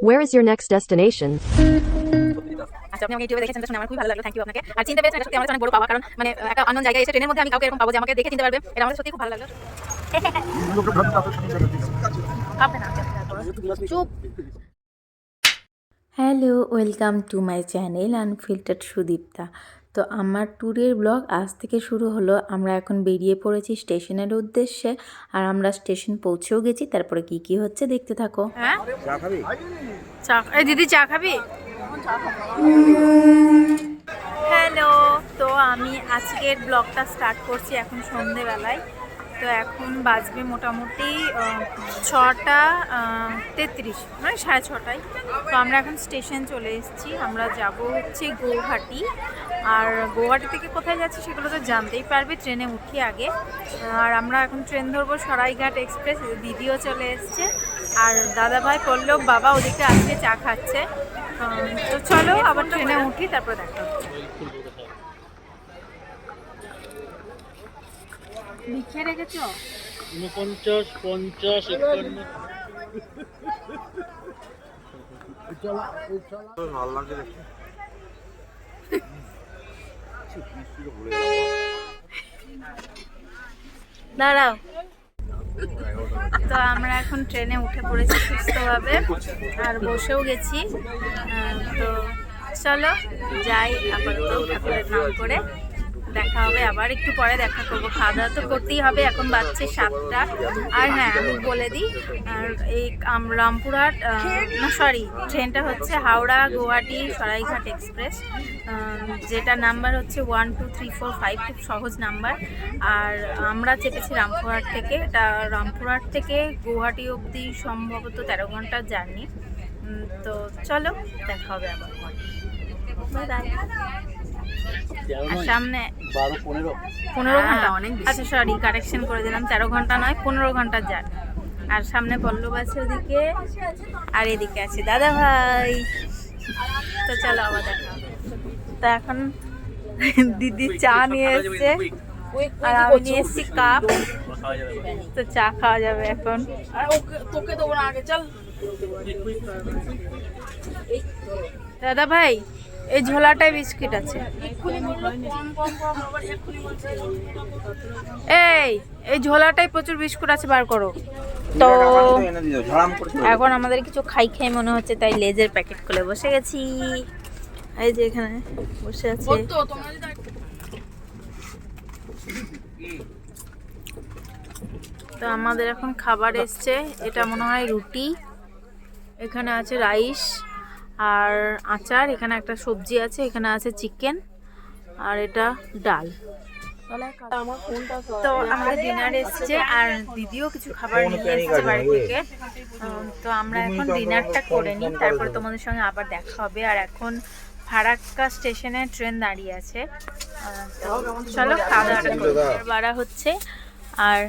Where is your next destination? আচ্ছা, আপনি আমাকে ইউটিউবে দেখেছেন শুনে আমার খুব ভালো লাগলো। থ্যাংক ইউ আপনাকে। আর চিনতে পেরেছেন, এটা সত্যি আমার কাছে অনেক বড় পাওয়া। কারণ মানে একটা অন্য জায়গায় এসে ট্রেনের মধ্যে আমি কাউকে এরকম পাবো যে আমাকে দেখে চিনতে পারবে, এটা আমার সত্যি খুব ভালো লাগলো। চুপ। Hello, welcome to my channel unfiltered Sudipta. তো আমার ট্যুরের ব্লগ আজ থেকে শুরু হলো। আমরা এখন বেরিয়ে পড়েছি স্টেশনের উদ্দেশ্যে, আর আমরা স্টেশন পৌঁছেও গেছি। তারপরে কি কি হচ্ছে দেখতে থাকো। হ্যাঁ, চা খাবি? চা, এই দিদি চা খাবি? হ্যালো, তো আমি আজকের ব্লগটা স্টার্ট করছি এখন সন্ধেবেলায়। তো এখন বাজবে মোটামুটি 6:33, মানে 6:30। তো আমরা এখন স্টেশন চলে এসেছি। আমরা যাব হচ্ছে গৌহাটি। আর গৌহাটি থেকে কোথায় যাচ্ছি সেগুলো তো জানতেই পারবে ট্রেনে উঠি আগে। আর আমরা এখন ট্রেন ধরবো সরাইঘাট এক্সপ্রেস। দিদিও চলে এসছে, আর দাদাভাই পল্লব বাবা ওদিকে আজকে চা খাচ্ছে। তো চলো আবার ট্রেনে উঠি, তারপর দেখা হচ্ছে। লিখে রেখেছ 49, 50, 51। ভালো লাগছে দেখতে। দাঁড়াও। তো আমরা এখন ট্রেনে উঠে পড়েছি সুস্থভাবে, আর বসেও গেছি। তো চলো যাই, আপাতত ঠাকুরের নাম করে দেখা হবে। আবার একটু পরে দেখা করবো। খাওয়া দাওয়া তো করতেই হবে, এখন বাজছে 7টা। আর হ্যাঁ, আমি বলে দিই, আর এই রামপুরহাট না সরি, ট্রেনটা হচ্ছে হাওড়া গুয়াহাটি সরাইঘাট এক্সপ্রেস, যেটা নাম্বার হচ্ছে 1 2 3 4 5, খুব সহজ নাম্বার। আর আমরা চেপেছি রামপুরহাট থেকে। এটা রামপুরহাট থেকে গুয়াহাটি অবধি সম্ভবত 13 ঘন্টার জার্নি। তো চলো দেখা হবে আবার। Bye bye. আর সামনে 15 ঘন্টা, অনেক বেশি। আচ্ছা সরি, কারেকশন করে দিলাম, 13 ঘন্টা নয়, 15 ঘন্টার জার্নি। আর সামনে পল্লব আছে ওদিকে, আর এদিকে আছে দাদা ভাই। তো চলো আবার দেখা হবে। তো এখন দিদি চা নিয়ে এসছে, আর আমি নিয়ে এসছি কাপ। তো চা খাওয়া যাবে এখন। তোকে দেবো না, আগে চল। দাদা ভাই, এই ঝোলাটায় বিস্কিট আছে। এই ঝোলাটায় প্রচুর বিস্কুট আছে, বার করো। তো এখন আমাদের কিছু খাই মনে হচ্ছে, তাই লেজের প্যাকেট খুলে বসে গেছি। এই যে এখানে বসে আছে। তো আমাদের এখন খাবার এসছে। এটা মনে হয় রুটি, এখানে আছে রাইস আর আচার, এখানে একটা সবজি আছে, এখানে আছে চিকেন, আর এটা ডাল। তো আমাদের ডিনার এসছে, আর দিদিও কিছু খাবার নিয়ে এসছে বাড়ি থেকে। তো আমরা এখন ডিনারটা করে নিই, তারপরে তোমাদের সঙ্গে আবার দেখা হবে। আর এখন ফারাক্কা স্টেশনে ট্রেন দাঁড়িয়ে আছে। চলো খাওয়া দাওয়াটা করি। বাড়া হচ্ছে, আর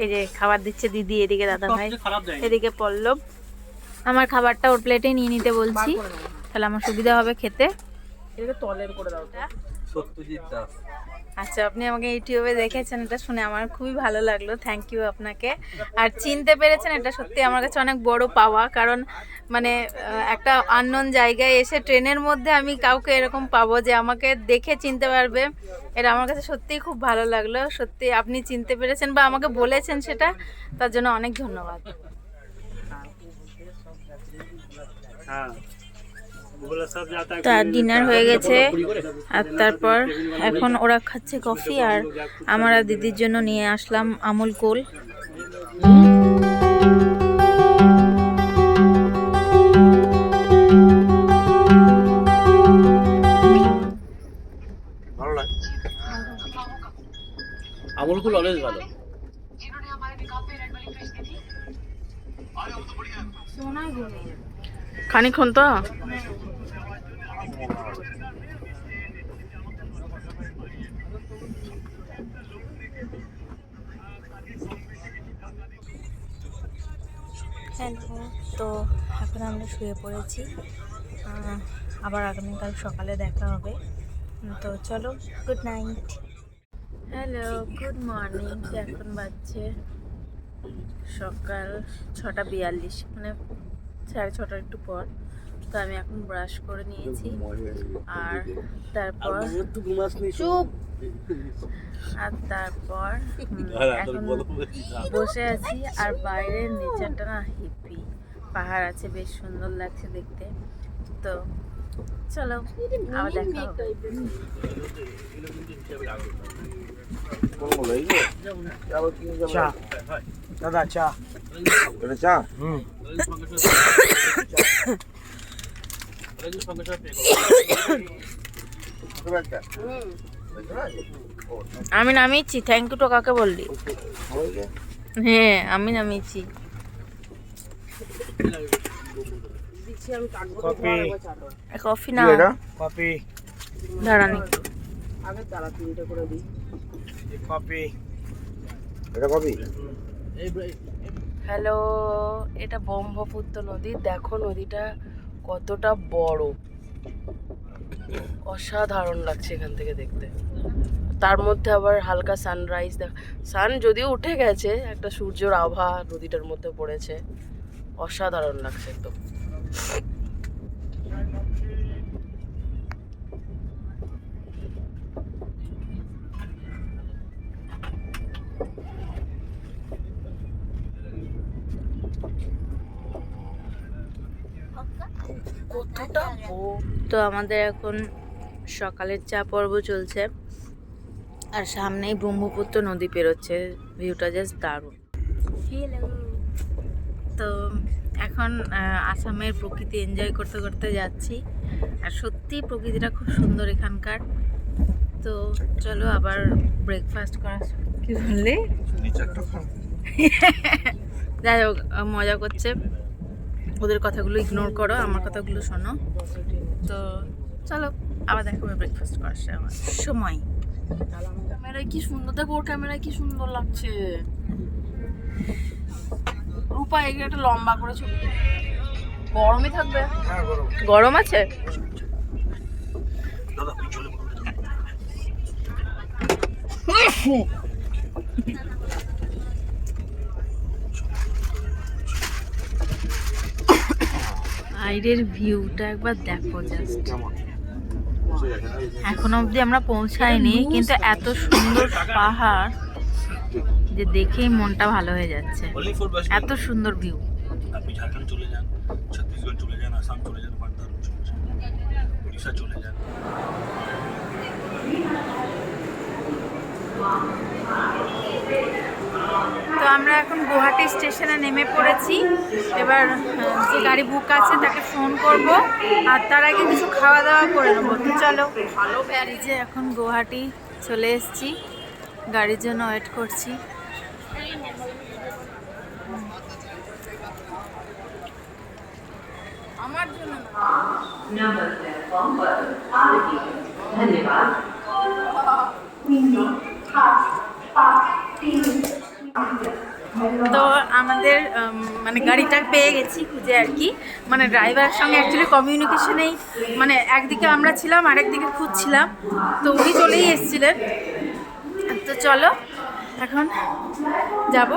এই যে খাবার দিচ্ছে দিদি, এদিকে দাদা ভাই, এদিকে পল্লব। আমার খাবারটা ওর প্লেটে নিয়ে নিতে বলছি, তাহলে আমার সুবিধা হবে খেতে। তলের করে দাও। সত্যজিৎ দাস। আচ্ছা, আপনি আমাকে ইউটিউবে দেখেছেন, এটা শুনে আমার খুবই ভালো লাগলো। থ্যাংক ইউ আপনাকে। আর চিনতে পেরেছেন, এটা সত্যি আমার কাছে অনেক বড় পাওয়া। কারণ মানে একটা আননোন জায়গায় এসে ট্রেনের মধ্যে আমি কাউকে এরকম পাবো যে আমাকে দেখে চিনতে পারবে, এটা আমার কাছে সত্যিই খুব ভালো লাগলো। সত্যি আপনি চিনতে পেরেছেন বা আমাকে বলেছেন, সেটা তার জন্য অনেক ধন্যবাদ। তার ডিনার হয়ে গেছে, আর তারপর এখন ওরা খাচ্ছে কফি, আর আমরা দিদির জন্য নিয়ে আসলাম আমুল কুল। আমুল কুল অলওয়েজ ভালো। খানিক্ষণ তো হ্যালো। তো এখন আমরা শুয়ে পড়েছি, আবার আগামীকাল সকালে দেখা হবে। তো চলো, good night. Hello, good morning. এখন বাজছে সকাল 6:42, মানে 6:30 একটু পর। তো আমি এখন ব্রাশ করে নিয়েছি আর তারপর চুপ আর তারপর এখন বসে আছি আর বাইরের নেচারটা না হিপি, পাহাড় আছে, বেশ সুন্দর লাগছে দেখতে। তো চলো আবার দেখা হবে। চা দাদা, চা এটা চা আমি নামিয়েছি, থ্যাংক ইউ তো কাকে বললি? হ্যাঁ আমি নামিয়েছি। কফি কফি না, কফি দাঁড়ান কফি এটা কবি হ্যালো, এটা ব্রহ্মপুত্র নদী। দেখো নদীটা কতটা বড়, অসাধারণ লাগছে এখান থেকে দেখতে। তার মধ্যে আবার হালকা সানরাইজ, সান যদিও উঠে গেছে, একটা সূর্যের আভা নদীটার মধ্যে পড়েছে, অসাধারণ লাগছে একদম। কতটা তো আমাদের এখন সকালের চা পর্ব চলছে আর সামনেই ব্রহ্মপুত্র নদী পেরোচ্ছে, ভিউটা জাস্ট দারুণ। তো এখন আসামের প্রকৃতি এনজয় করতে করতে যাচ্ছি আর সত্যি প্রকৃতিটা খুব সুন্দর এখানকার। তো চলো আবার ব্রেকফাস্ট করা, কি বললে? যাই হোক, মজা করছে, ওদের কথাগুলো ইগনোর করো, আমার কথাগুলো শোনো। তো চলো আবার দেখা হবে ব্রেকফাস্ট করার সময়। ক্যামেরায় কি সুন্দর, দেখো ওর ক্যামেরায় কি সুন্দর লাগছে। রূপা এখানে একটা লম্বা করে ছবি, গরমই থাকবে। গরম আছে? বাইরের ভিউটা একবার দেখো জাস্ট। এখনো অবধি আমরা পৌঁছাইনি, কিন্তু এত সুন্দর পাহাড় যে দেখেই মনটা ভালো হয়ে যাচ্ছে, এত সুন্দর ভিউ। আপনি ঝাড়খণ্ড চলে যান, ছত্তিশগড় চলে যান, আসাম চলে যান, বান্দার চলে যান, উড়িষ্যা চলে যান। তো আমরা এখন গুয়াহাটি স্টেশনে নেমে পড়েছি। এবার যে গাড়ি বুক আছে তাকে ফোন করব আর তার আগে কিছু খাওয়া দাওয়া করে নেবো। তো চলো, ভালো গাড়ি যে এখন গুয়াহাটি চলে এসেছি, গাড়ির জন্য ওয়েট করছি। আমার জন্য তো আমাদের মানে গাড়িটা পেয়ে গেছি খুঁজে আর কি, মানে ড্রাইভারের সঙ্গে অ্যাকচুয়ালি কমিউনিকেশনেই, মানে একদিকে আমরা ছিলাম আরেকদিকে খুঁজছিলাম, তো উনি চলেই এসেছিলেন। তো চলো এখন যাব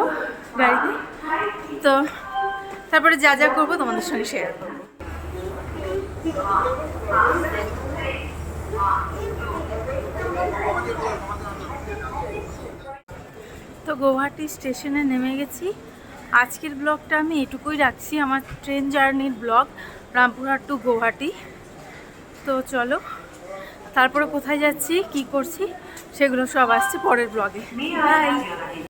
গাড়িতে, তো তারপরে যা যা করবো তোমাদের সঙ্গে শেয়ার করবো। তো গুয়াহাটি স্টেশনে নেমে গেছি। আজকের ব্লগটা আমি এটুকুই রাখছি, আমার ট্রেন জার্নির ব্লগ, রামপুরহাট টু গুয়াহাটি। তো চলো, তারপরে কোথায় যাচ্ছি, কি করছি, সেগুলো সব আসছে পরের ব্লগে। বাই।